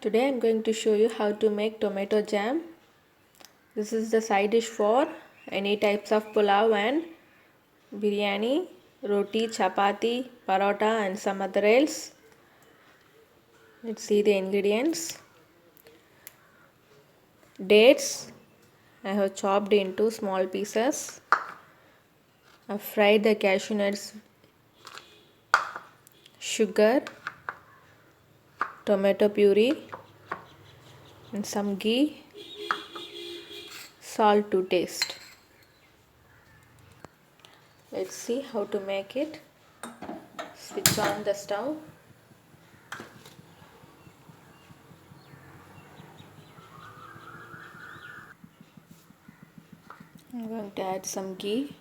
Today I am going to show you how to make tomato jam. This is the side dish for any types of pulao and biryani, roti, chapati, parota and some other else. Let's see the ingredients. Dates I have chopped into small pieces. I have fried the cashew nuts, sugar, tomato puree and some ghee, salt to taste. Let's see how to make it. Switch on the stove. I'm going to add some ghee.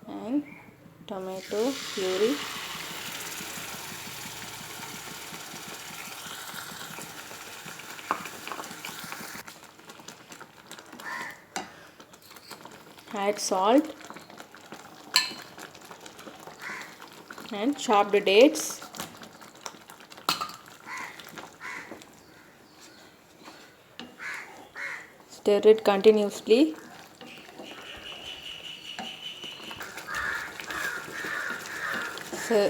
And tomato puree. Add salt and chopped dates. Stir it continuously.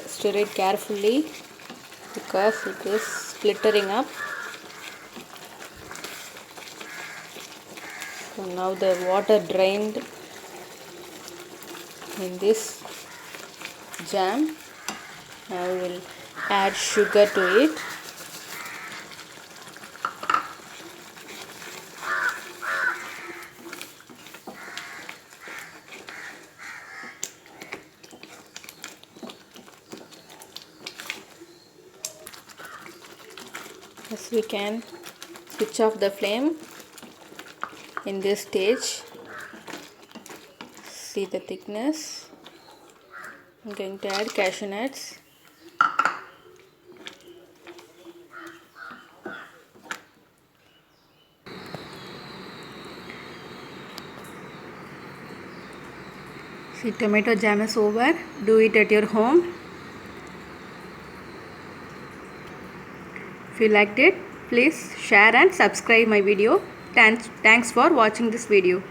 Stir it carefully because it is splittering up. So now the water drained in this jam. I will add sugar to it. As we can switch off the flame in this stage. See the thickness. I'm going to add cashew nuts. See, tomato jam is over. Do it at your home. If you liked it, please share and subscribe my video. Thanks for watching this video.